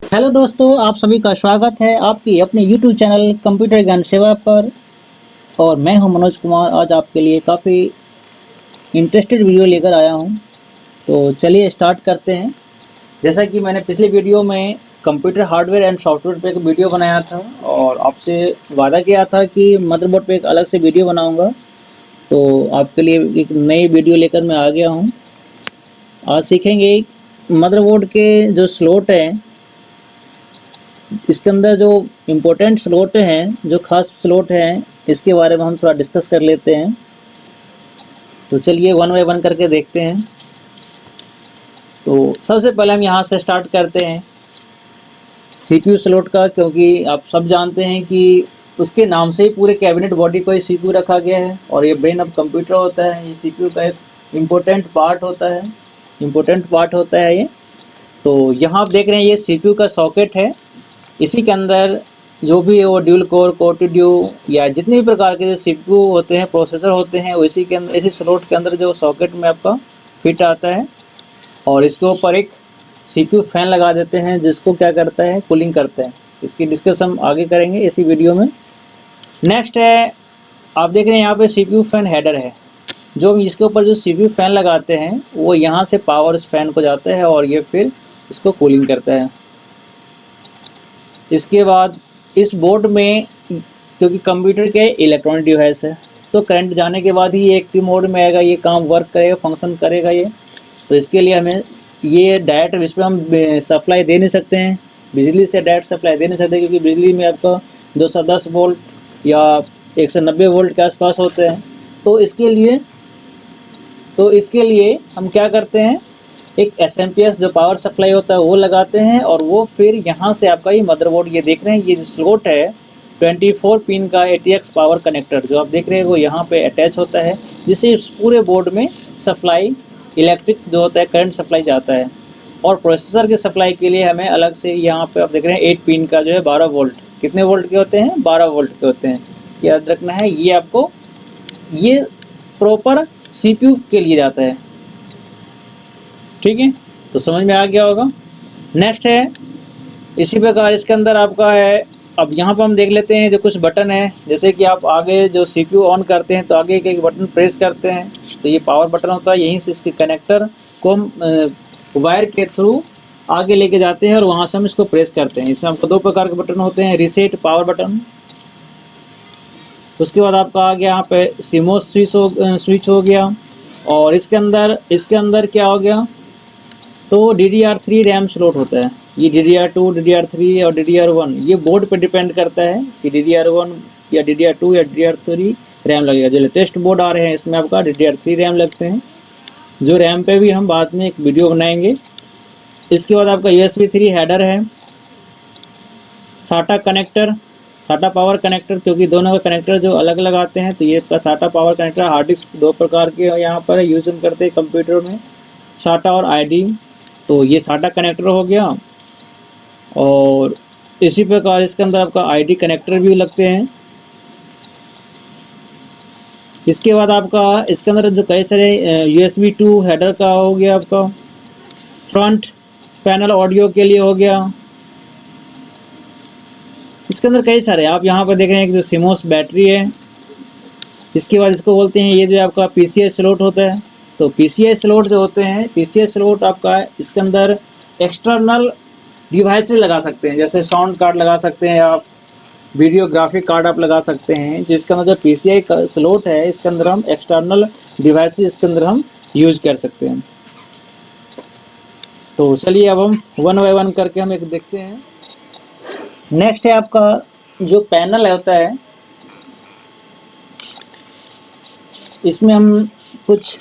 Hello दोस्तों, आप सभी का स्वागत है आपकी अपने YouTube चैनल कंप्यूटर ज्ञान सेवा पर। और मैं हूं मनोज कुमार। आज आपके लिए काफ़ी इंटरेस्टेड वीडियो लेकर आया हूं। तो चलिए स्टार्ट करते हैं। जैसा कि मैंने पिछले वीडियो में कंप्यूटर हार्डवेयर एंड सॉफ्टवेयर पे एक वीडियो बनाया था और आपसे वादा किया था कि मदरबोर्ड पे एक अलग से वीडियो बनाऊंगा। तो आपके लिए एक नई वीडियो लेकर मैं आ गया हूँ। आज सीखेंगे मदरबोर्ड के जो स्लॉट हैं, इसके अंदर जो इम्पोर्टेंट स्लॉट हैं, जो खास स्लॉट हैं, इसके बारे में हम थोड़ा डिस्कस कर लेते हैं। तो चलिए वन बाय वन करके देखते हैं। तो सबसे पहले हम यहाँ से स्टार्ट करते हैं सीपीयू स्लॉट का, क्योंकि आप सब जानते हैं कि उसके नाम से ही पूरे कैबिनेट बॉडी को ही सीपीयू रखा गया है और ये ब्रेन ऑफ कंप्यूटर होता है। ये सीपीयू का एक इम्पोर्टेंट पार्ट होता है, ये। तो यहाँ आप देख रहे हैं ये सीपीयू का सॉकेट है। इसी के अंदर जो भी वो ड्यूल कोर, कोर-टू-ड्यू या जितने भी प्रकार के जो सीपीयू होते हैं, प्रोसेसर होते हैं, वो इसी के अंदर, इसी स्लॉट के अंदर जो सॉकेट में आपका फिट आता है। और इसके ऊपर एक सीपीयू फैन लगा देते हैं, जिसको क्या करता है, कूलिंग करता है। इसकी डिस्कस हम आगे करेंगे इसी वीडियो में। नेक्स्ट है, आप देख रहे हैं यहाँ पे सीपीयू फैन हेडर है। जो इसके ऊपर जो सीपीयू फैन लगाते हैं वो यहाँ से पावर इस फैन को जाता है और ये फिर इसको कूलिंग करता है। इसके बाद इस बोर्ड में, क्योंकि कंप्यूटर के इलेक्ट्रॉनिक डिवाइस है, तो करंट जाने के बाद ही ये एक्टिव मोड में आएगा, ये काम वर्क करेगा, फंक्शन करेगा ये। तो इसके लिए हमें ये डायरेक्ट इस पर हम सप्लाई दे नहीं सकते हैं, बिजली से डायरेक्ट सप्लाई दे नहीं सकते, क्योंकि बिजली में आपका 210 वोल्ट या 190 वोल्ट के आसपास होते हैं। तो इसके लिए हम क्या करते हैं, एक एसएमपीएस जो पावर सप्लाई होता है वो लगाते हैं और वो फिर यहाँ से आपका ये मदरबोर्ड, ये देख रहे हैं, ये जो स्लॉट है 24 पिन का ATX पावर कनेक्टर जो आप देख रहे हैं वो यहाँ पे अटैच होता है, जिससे इस पूरे बोर्ड में सप्लाई, इलेक्ट्रिक जो होता है, करंट सप्लाई जाता है। और प्रोसेसर के सप्लाई के लिए हमें अलग से यहाँ पे आप देख रहे हैं 8 पिन का जो है 12 वोल्ट, कितने वोल्ट के होते हैं, 12 वोल्ट के होते हैं, याद रखना है। ये आपको, ये प्रॉपर सीपीयू के लिए जाता है, ठीक है। तो समझ में आ गया होगा। नेक्स्ट है, इसी प्रकार इसके अंदर आपका है, अब यहाँ पर हम देख लेते हैं जो कुछ बटन है। जैसे कि आप आगे जो सीपीयू ऑन करते हैं तो आगे एक बटन प्रेस करते हैं, तो ये पावर बटन होता है। यहीं से इसके कनेक्टर को हम वायर के थ्रू आगे लेके जाते हैं और वहाँ से हम इसको प्रेस करते हैं। इसमें आपको दो प्रकार के बटन होते हैं, रीसेट पावर बटन। उसके बाद आपका आ गया यहाँ पे सीमोस स्विच हो गया। और इसके अंदर क्या हो गया, तो DDR3 रैम स्लॉट होता है। ये DDR2, DDR3 और DDR1 ये बोर्ड पे डिपेंड करता है कि DDR1 या DDR2 या DDR3 रैम लगेगा। जो लेटेस्ट बोर्ड आ रहे हैं इसमें आपका DDR3 रैम लगते हैं, जो रैम पे भी हम बाद में एक वीडियो बनाएंगे। इसके बाद आपका USB 3 हेडर है, साटा कनेक्टर, साटा पावर कनेक्टर, क्योंकि दोनों का कनेक्टर जो अलग अलग आते हैं, तो ये इसका साटा पावर कनेक्टर। हार्ड डिस्क दो प्रकार के यहाँ पर यूज हम करते हैं कंप्यूटर में, साटा और ID। तो ये साटा कनेक्टर हो गया। और इसी प्रकार इसके अंदर आपका ID कनेक्टर भी लगते हैं। इसके बाद आपका इसके अंदर जो कई सारे USB 2 हेडर का हो गया, आपका फ्रंट पैनल ऑडियो के लिए हो गया। इसके अंदर कई सारे आप यहाँ पर देख रहे हैं कि जो सिमोस बैटरी है। इसके बाद इसको बोलते हैं, ये जो आपका PCI स्लॉट होता है। तो PCI स्लॉट जो होते हैं, PCI स्लॉट आपका इसके अंदर एक्सटर्नल डिवाइसेस लगा सकते हैं, जैसे साउंड कार्ड लगा सकते हैं आप, वीडियो ग्राफिक कार्ड आप लगा सकते हैं। जिसके अंदर जो PCI का स्लॉट है, इसके अंदर हम एक्सटर्नल डिवाइसेस इसके अंदर हम यूज कर सकते हैं। तो चलिए अब हम वन बाय वन करके हम एक देखते हैं। नेक्स्ट है आपका जो पैनल होता है, इसमें हम कुछ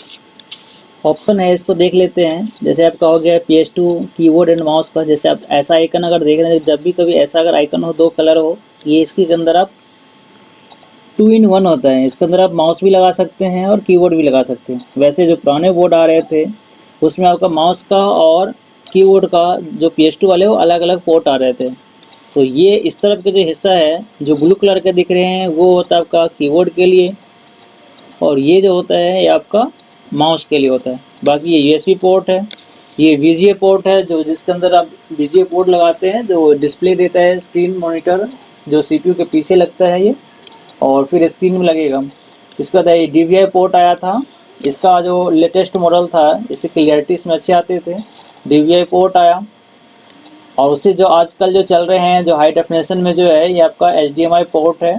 ऑप्शन है, इसको देख लेते हैं। जैसे आपका हो गया PS2 कीबोर्ड एंड माउस का। जैसे आप ऐसा आइकन अगर देख रहे हैं, जब भी कभी ऐसा अगर आइकन हो, दो कलर हो, ये इसके अंदर आप 2 in 1 होता है। इसके अंदर आप माउस भी लगा सकते हैं और कीबोर्ड भी लगा सकते हैं। वैसे जो पुराने बोर्ड आ रहे थे उसमें आपका माउस का और कीबोर्ड का, जो PS2 वाले, वो अलग अलग पोर्ट आ रहे थे। तो ये इस तरफ के जो हिस्सा है जो ब्लू कलर के दिख रहे हैं, वो होता है आपका कीबोर्ड के लिए, और ये जो होता है ये आपका माउस के लिए होता है। बाकी ये USB पोर्ट है। ये VGA पोर्ट है जो जिसके अंदर आप VGA पोर्ट लगाते हैं, जो डिस्प्ले देता है स्क्रीन मॉनिटर, जो CPU के पीछे लगता है ये, और फिर स्क्रीन में लगेगा। इसके बाद ये DVI पोर्ट आया था, इसका जो लेटेस्ट मॉडल था इससे क्लियरिटी इसमें अच्छे आते थे। DVI पोर्ट आया, और उससे जो आजकल जो चल रहे हैं जो हाई डेफिनेशन में जो है ये आपका HDMI पोर्ट है।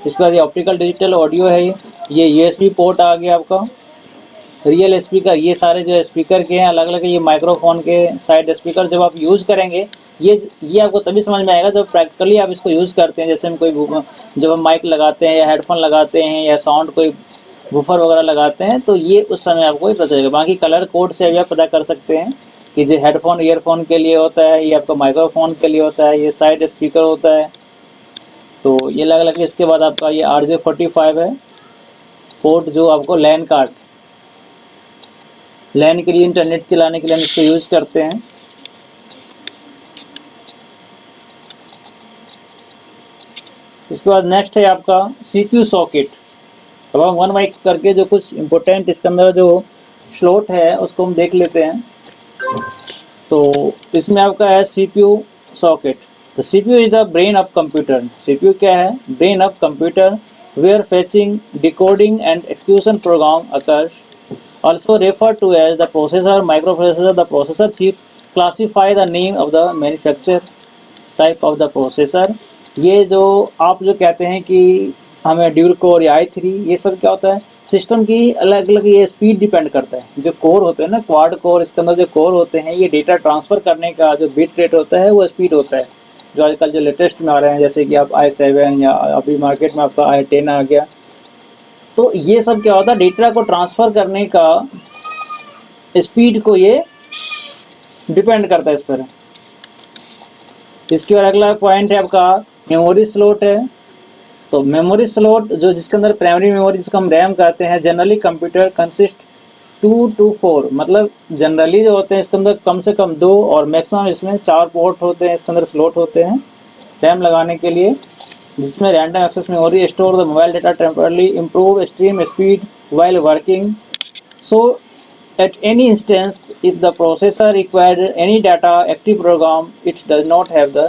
इसके बाद ये ऑप्टिकल डिजिटल ऑडियो है, ये USB पोर्ट आ गया आपका। रियल स्पीकर, ये सारे जो स्पीकर के हैं अलग अलग, ये माइक्रोफोन के साइड स्पीकर जब आप यूज़ करेंगे ये आपको तभी समझ में आएगा जब प्रैक्टिकली आप इसको यूज़ करते हैं। जैसे हम कोई जब हम माइक लगाते हैं या हेडफोन लगाते हैं या साउंड कोई वूफर वगैरह लगाते हैं, तो ये उस समय आपको ही पता चलेगा। बाकी कलर कोड से भी आप पता कर सकते हैं कि जो हेडफोन ईयरफोन के लिए होता है, ये आपका माइक्रोफोन के लिए होता है, ये साइड स्पीकर होता है। तो ये अलग अलग। इसके बाद आपका ये RJ45 है पोर्ट, जो आपको लैन के लिए इंटरनेट चलाने के लिए हम इसको यूज़ करते हैं। इसके बाद नेक्स्ट है आपका CPU सॉकेट। अब हम वन बाई करके जो कुछ इम्पोर्टेंट इसके अंदर जो स्लॉट है उसको हम देख लेते हैं। तो इसमें आपका है CPU सॉकेट। तो CPU is the brain of computer. CPU क्या है? Brain of computer, where fetching, decoding and execution program occurs, also referred to as the processor, microprocessor, the processor chip, classify the name of the manufacturer, type of the processor। ये जो आप जो कहते हैं कि हमें ड्यूल कोर या i3, ये सब क्या होता है? सिस्टम की अलग अलग ये स्पीड डिपेंड करता है। जो कोर होते हैं ना, क्वाड कोर, इसके अंदर जो कोर होते हैं ये डेटा ट्रांसफ़र करने का जो बिट रेट होता है वो स्पीड होता है। जो आजकल जो लेटेस्ट में आ रहे हैं, जैसे कि आप i7 या अभी मार्केट में आपका i10 आ गया, तो ये सब क्या होता है? डेटा को ट्रांसफ़र करने का स्पीड को ये डिपेंड करता है इस पर। इसके बाद अगला पॉइंट है आपका मेमोरी स्लॉट है। तो मेमोरी स्लॉट जो जिसके अंदर प्राइमरी मेमोरी जिसको हम रैम कहते हैं, जनरली कंप्यूटर कंसिस्ट 2 to 4, मतलब जनरली जो होते हैं इसके अंदर कम से कम 2 और मैक्सिमम इसमें 4 पोर्ट होते हैं, इसके अंदर स्लॉट होते हैं रैम लगाने के लिए, जिसमें random access memory store the mobile data temporarily, improve stream speed while working. So at any instance, if the processor required any data active program, it does not have the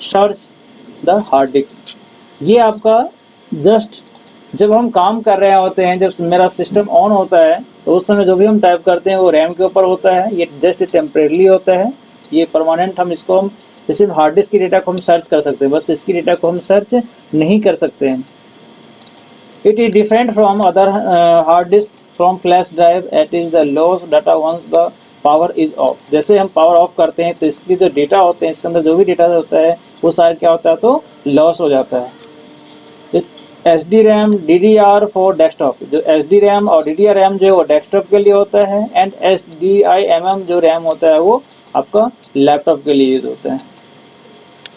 search the hard disk। ये आपका just जब हम काम कर रहे होते हैं, जब मेरा सिस्टम ऑन होता है तो उस समय जो भी हम टाइप करते हैं वो रैम के ऊपर होता है। ये जस्ट टेम्परेरी होता है, ये परमानेंट हम इसको हम सिर्फ हार्ड डिस्क की डेटा को हम सर्च कर सकते हैं, बस इसकी डेटा को हम सर्च नहीं कर सकते हैं। It is different from other hard disk from flash drive, it is the lost data once the power is off। जैसे हम पावर ऑफ करते हैं तो इसकी जो डेटा होते हैं, इसके अंदर जो भी डेटा होता है वो सारा क्या होता है? तो लॉस हो जाता है। SD RAM DDR for desktop, जो SD RAM और DDR RAM जो है वो डेस्कटॉप के लिए होता है, एंड SDIMM जो रैम होता है वो आपका लैपटॉप के लिए यूज होता है।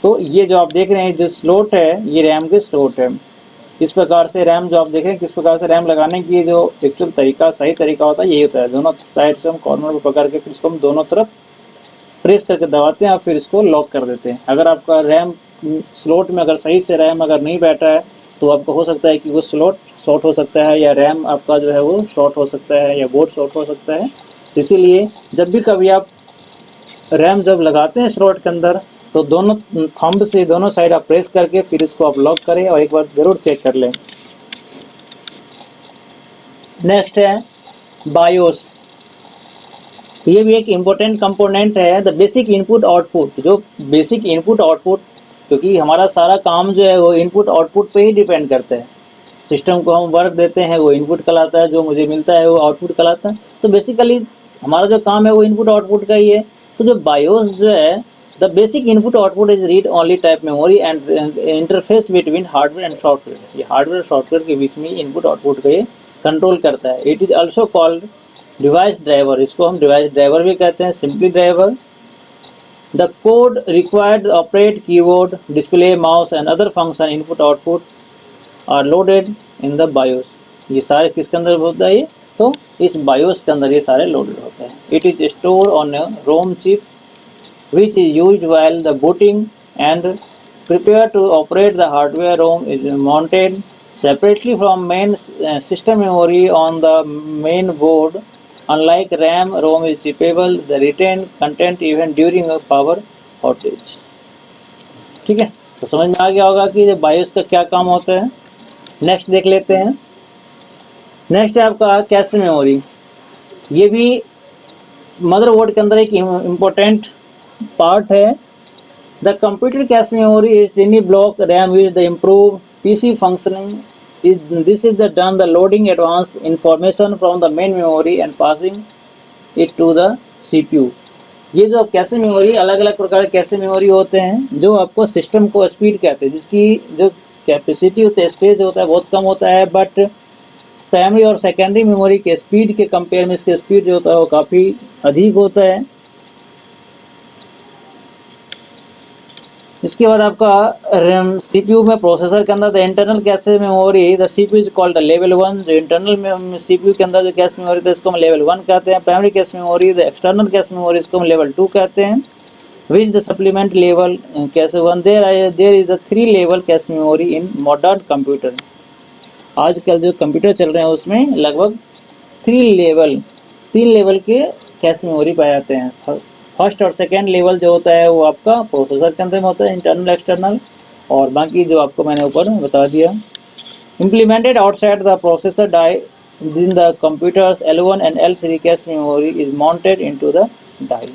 तो ये जो आप देख रहे हैं जो स्लॉट है ये रैम के स्लॉट है। इस प्रकार से रैम जो आप देख रहे हैं, किस प्रकार से रैम लगाने की जो एक्चुअल तरीका, सही तरीका होता है यही होता है। दोनों साइड से हम कॉर्नर पर पकड़ के फिर इसको हम दोनों तरफ प्रेस करके दबाते हैं और फिर इसको लॉक कर देते हैं। अगर आपका रैम स्लॉट में अगर सही से रैम अगर नहीं बैठा है तो आपको हो सकता है कि वो स्लॉट शॉर्ट हो सकता है, या रैम आपका जो है वो शॉर्ट हो सकता है, या बोर्ड शॉर्ट हो सकता है। इसीलिए जब भी कभी आप रैम जब लगाते हैं स्लॉट के अंदर तो दोनों थंब से दोनों साइड आप प्रेस करके फिर इसको आप लॉक करें और एक बार जरूर चेक कर लें। नेक्स्ट है बायोस। ये भी एक इम्पोर्टेंट कंपोनेंट है। द बेसिक इनपुट आउटपुट, जो बेसिक इनपुट आउटपुट, क्योंकि हमारा सारा काम जो है वो इनपुट आउटपुट पे ही डिपेंड करता है। सिस्टम को हम वर्क देते हैं वो इनपुट कहलाता है, जो मुझे मिलता है वो आउटपुट कहलाता है। तो बेसिकली हमारा जो काम है वो इनपुट आउटपुट का ही है। तो जो बायोस जो है, the basic input output is read only type memory and interface between hardware and software. ये हार्डवेयर और सॉफ्टवेयर के बीच में इनपुट आउटपुट का ये कंट्रोल करता है। It is also called device driver, इसको हम डिवाइस ड्राइवर भी कहते हैं, simply driver. The code required operate keyboard, display, mouse and other function input output are loaded in the BIOS. ये सारे किसके अंदर होता है? ये तो इस बायोस के अंदर ये सारे लोडेड होते हैं। It is store on a ROM chip which is used while the booting and prepare to operate the hardware. ROM is mounted separately from main system memory on the main board Unlike RAM, ROM is shippable, the retained content even during a power outage. ठीक है, तो समझ में आ गया होगा कि BIOS का क्या काम होता है। नेक्स्ट देख लेते हैं। नेक्स्ट है आपका कैश मेमोरी। ये भी मदरबोर्ड के अंदर एक इम्पोर्टेंट पार्ट है। The computer cash memory is टिनी block RAM use the improve PC functioning. This is the done the loading advanced information from the main memory and passing it to the CPU। ये जो cache memory, अलग अलग प्रकार के cache memory होते हैं जो आपको सिस्टम को स्पीड कहते हैं, जिसकी जो कैपेसिटी होता है, स्पेस होता है बहुत कम होता है, बट प्राइमरी और सेकेंडरी मेमोरी के स्पीड के कंपेयर में इसके स्पीड जो होता है वो काफ़ी अधिक होता है। इसके बाद आपका रैम सीपीयू में प्रोसेसर के अंदर the internal cache memory the CPU is called the level 1। जो इंटरनल में सीपीयू के अंदर जो कैश मेमोरी है इसको हम लेवल 1 कहते हैं। Primary cache memory the external cache memory इसको हम लेवल 2 कहते हैं। Which the supplement level cache 1 there is the 3 level cache memory in modern computer. आजकल जो कंप्यूटर चल रहे हैं उसमें लगभग 3 लेवल के कैश मेमोरी पाए जाते हैं। फर्स्ट और सेकेंड लेवल जो होता है वो आपका प्रोसेसर के अंदर में होता है, इंटरनल एक्सटर्नल, और बाकी जो आपको मैंने ऊपर बता दिया। Implemented outside the processor die in the computers L1 and L3 cache memory is mounted into the die.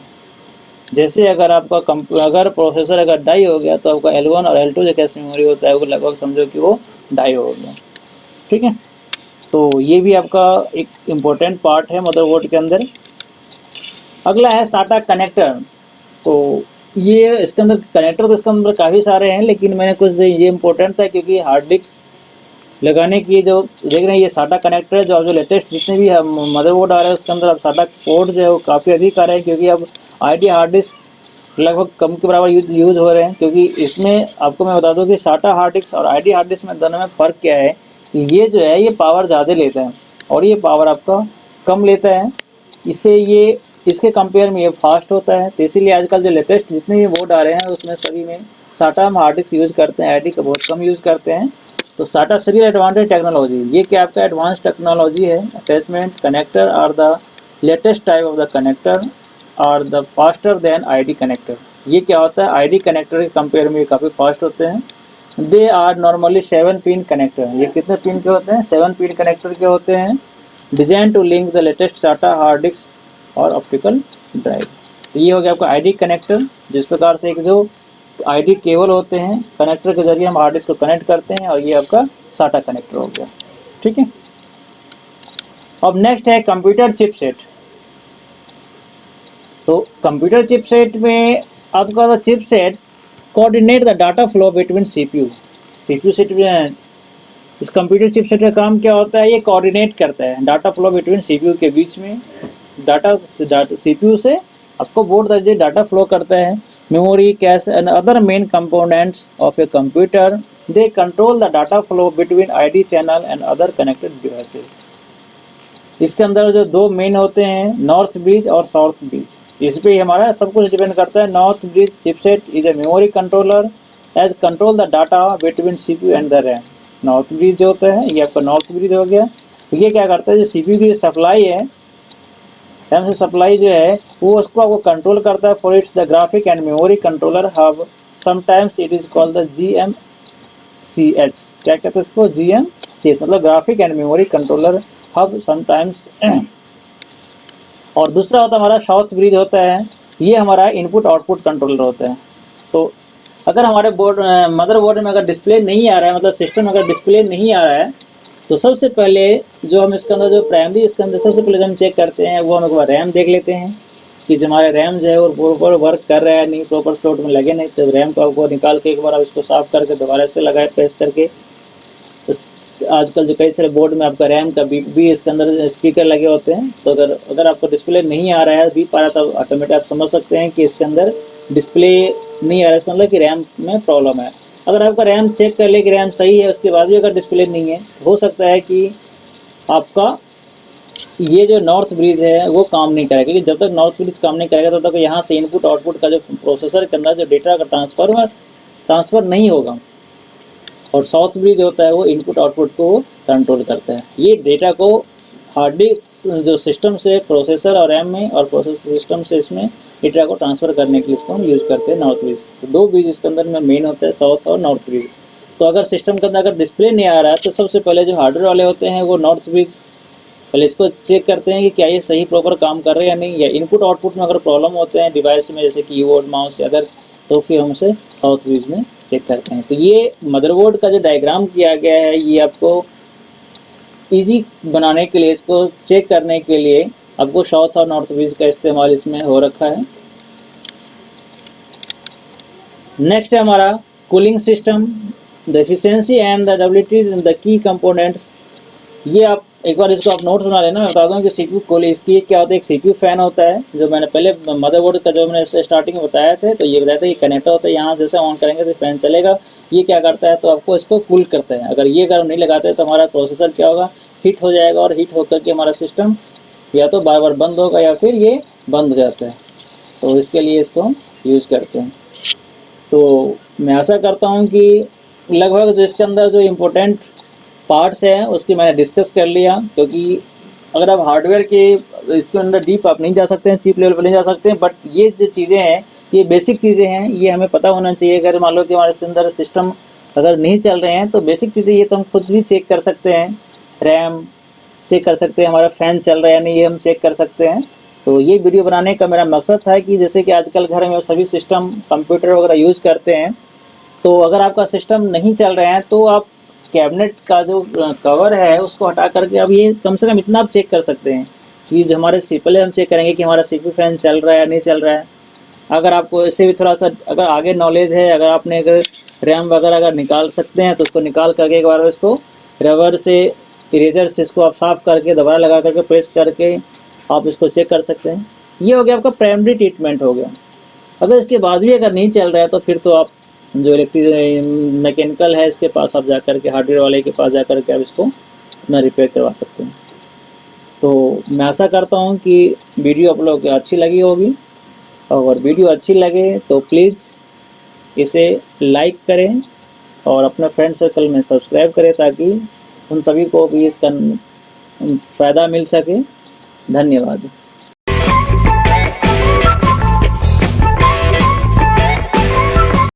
जैसे अगर आपका अगर प्रोसेसर अगर डाई हो गया तो आपका L1 और L2 जो कैश मेमोरी होता है वो लगभग समझो कि वो डाई हो गया। ठीक है, तो ये भी आपका एक इम्पोर्टेंट पार्ट है मदरबोर्ड के अंदर। अगला है साटा कनेक्टर। तो ये इसके अंदर कनेक्टर तो इसके अंदर काफ़ी सारे हैं, लेकिन मैंने कुछ ये इम्पोर्टेंट था क्योंकि हार्ड डिस्क लगाने की जो देख रहे हैं ये साटा कनेक्टर है। जो लेटेस्ट जितने भी मदरबोर्ड आ रहे हैं उसके अंदर अब साटा पोर्ट जो है वो काफ़ी अधिक आ रहे हैं, क्योंकि अब आईडी हार्ड डिस्क लगभग कम के बराबर यूज हो रहे हैं। क्योंकि इसमें आपको मैं बता दूं कि साटा हार्ड डिस्क और आईडी हार्ड डिस्क में दोनों में फ़र्क क्या है कि ये जो है ये पावर ज़्यादा लेता है और ये पावर आपका कम लेता है। इससे ये इसके कंपेयर में ये फास्ट होता है। तो इसीलिए आजकल जो लेटेस्ट जितने भी बोर्ड आ रहे हैं उसमें सभी में साटा हम हार्ड डिस्क यूज़ करते हैं, आईडी का बहुत कम यूज़ करते हैं। तो साटा सीरियल एडवांटेज टेक्नोलॉजी, ये क्या आपका एडवांस टेक्नोलॉजी है। Attachment connector are the latest type of the connector are the faster than ID connector. ये क्या होता है, आईडी कनेक्टर के कंपेयर में ये काफ़ी फास्ट होते हैं। They are normally 7 pin connector. ये कितने पिन के होते हैं, 7 पिन कनेक्टर के होते हैं। Design to link the latest SATA hard disk और ऑप्टिकल ड्राइव। तो ये हो गया आपका आईडी कनेक्टर, जिस प्रकार से एक जो आईडी केबल होते हैं कनेक्टर के जरिए हम हार्ड डिस्क को कनेक्ट करते हैं, और ये आपका साटा कनेक्टर हो गया। ठीक है, अब नेक्स्ट है कंप्यूटर चिपसेट। तो कंप्यूटर चिपसेट में आपका chipset coordinate the data flow between CPU set में। इस कंप्यूटर चिपसेट का काम क्या होता है, ये कोऑर्डिनेट करता है डाटा फ्लो बिटवीन सीपीयू के बीच में। डाटा सीपीयू से आपको बोर्ड तक डाटा फ्लो करता है। Memory, cache and other main components of a computer they control the data flow between ID channel and other connected devices. इसके अंदर जो दो मेन होते हैं, नॉर्थ ब्रिज और साउथ ब्रिज, इस पे हमारा सब कुछ डिपेंड करता है। North bridge chipset is a memory controller as control the data between CPU and the RAM. North bridge जो होता है ये आपका नॉर्थ ब्रिज हो गया। तो ये क्या करता है, जो सीपीयू की सप्लाई है, रैम से सप्लाई जो है वो उसको आपको कंट्रोल करता है। For its the graphic and memory controller hub, sometimes it is called the GMCH। क्या कहते हैं इसको, GMCH मतलब graphic and memory controller hub sometimes. और दूसरा होता है हमारा साउथ ब्रिज होता है, ये हमारा इनपुट आउटपुट कंट्रोलर होता है। तो अगर हमारे मदरबोर्ड में अगर डिस्प्ले नहीं आ रहा है, मतलब सिस्टम अगर डिस्प्ले नहीं आ रहा है, तो सबसे पहले जो हम इसके अंदर जो प्राइमरी इसके अंदर सबसे पहले हम चेक करते हैं वो हम एक बार रैम देख लेते हैं कि जो हमारे रैम जो है वो प्रॉपर वर्क कर रहा है नहीं, प्रॉपर स्लॉट में लगे नहीं। तो रैम को आपको निकाल के एक बार आप इसको साफ करके दोबारा से लगाए प्रेस करके। आजकल जो कई सारे बोर्ड में आपका रैम का भी इसके अंदर स्पीकर लगे होते हैं। तो अगर आपको डिस्प्ले नहीं आ रहा है, बीप आ रहा, तो ऑटोमेटिक आप समझ सकते हैं कि इसके अंदर डिस्प्ले नहीं आ रहा है, इसका मतलब कि रैम में प्रॉब्लम है। अगर आपका रैम चेक कर ले कि रैम सही है, उसके बाद भी अगर डिस्प्ले नहीं है, हो सकता है कि आपका ये जो नॉर्थ ब्रिज है वो काम नहीं करेगा। क्योंकि जब तक नॉर्थ ब्रिज काम नहीं करेगा तब तक यहाँ से इनपुट आउटपुट का जो प्रोसेसर के अंदर जो डेटा का ट्रांसफ़र नहीं होगा। और साउथ ब्रिज होता है वो इनपुट आउटपुट को कंट्रोल करता है। ये डेटा को हार्ड डिस्क जो सिस्टम से प्रोसेसर और रैम में और प्रोसेसर सिस्टम से इसमें डेटा को ट्रांसफ़र करने के लिए इसको हम यूज़ करते हैं नॉर्थ ब्रिज। तो दो ब्रिज इसके अंदर में मेन होते हैं, साउथ और नॉर्थ ब्रिज। तो अगर सिस्टम के अंदर अगर डिस्प्ले नहीं आ रहा है तो सबसे पहले जो हार्डवेयर वाले होते हैं वो नॉर्थ ब्रिज पहले इसको चेक करते हैं कि क्या ये सही प्रॉपर काम कर रहे हैं या नहीं, या इनपुट आउटपुट में अगर प्रॉब्लम होते हैं डिवाइस में जैसे कीबोर्ड माउस या अदर, तो फिर हम उसे साउथ ब्रिज में चेक करते हैं। तो ये मदरबोर्ड का जो डायग्राम किया गया है ये आपको इजी बनाने के लिए, इसको चेक करने के लिए आपको साउथ और नॉर्थ ब्रिज का इस्तेमाल इसमें हो रखा है। नेक्स्ट है हमारा cooling system, the efficiency and the WT in the key components. ये आप एक बार इसको आप नोट्स बना लेना। मैं बता दूं कि सीपीयू कूलिंग इसकी क्या होता है। एक सीपीयू फैन होता है जो मैंने पहले मदरबोर्ड का जो मैंने स्टार्टिंग में बताया थे, तो ये बताया था कि कनेक्टर होता है, यहाँ जैसे ऑन करेंगे तो फैन चलेगा। ये क्या करता है, तो आपको इसको कूल करता है। अगर ये गर्म नहीं लगाते तो हमारा प्रोसेसर क्या होगा, हीट हो जाएगा, और हीट होकर के हमारा सिस्टम या तो बार बार बंद होगा या फिर ये बंद हो जाता है। तो इसके लिए इसको हम यूज़ करते हैं। तो मैं आशा करता हूँ कि लगभग जो इसके अंदर जो इम्पोर्टेंट पार्ट्स हैं उसकी मैंने डिस्कस कर लिया, क्योंकि अगर आप हार्डवेयर के इसके अंदर डीप आप नहीं जा सकते हैं, चीप लेवल पर नहीं जा सकते हैं, बट ये जो चीज़ें हैं ये बेसिक चीज़ें हैं, ये हमें पता होना चाहिए। अगर मान लो कि हमारे अंदर सिस्टम अगर नहीं चल रहे हैं तो बेसिक चीज़ें ये तो हम खुद भी चेक कर सकते हैं। रैम चेक कर सकते हैं, हमारा फ़ैन चल रहा है या नहीं ये हम चेक कर सकते हैं। तो ये वीडियो बनाने का मेरा मकसद था कि जैसे कि आजकल घर में सभी सिस्टम कंप्यूटर वगैरह यूज़ करते हैं, तो अगर आपका सिस्टम नहीं चल रहा है तो आप कैबिनेट का जो कवर है उसको हटा करके अब ये कम से कम इतना आप चेक कर सकते हैं कि जो हमारे पहले हम चेक करेंगे कि हमारा सीपीयू फैन चल रहा है या नहीं चल रहा है। अगर आपको इससे भी थोड़ा सा अगर आगे नॉलेज है, अगर आपने अगर रैम वगैरह अगर निकाल सकते हैं तो उसको निकाल करके एक बार इसको रबर से इरेजर से इसको आप साफ करके दोबारा लगा करके प्रेस करके आप इसको चेक कर सकते हैं। ये हो गया आपका प्राइमरी ट्रीटमेंट हो गया। अगर इसके बाद भी अगर नहीं चल रहा है तो फिर तो आप जो इलेक्ट्रिक मैकेनिकल है इसके पास आप जाकर के, हार्डवेयर वाले के पास जाकर के आप इसको अपना रिपेयर करवा सकते हैं। तो मैं आशा करता हूँ कि वीडियो आप लोगों को अच्छी लगी होगी, और वीडियो अच्छी लगे तो प्लीज़ इसे लाइक करें और अपने फ्रेंड सर्कल में सब्सक्राइब करें ताकि उन सभी को भी इसका फ़ायदा मिल सके। धन्यवाद।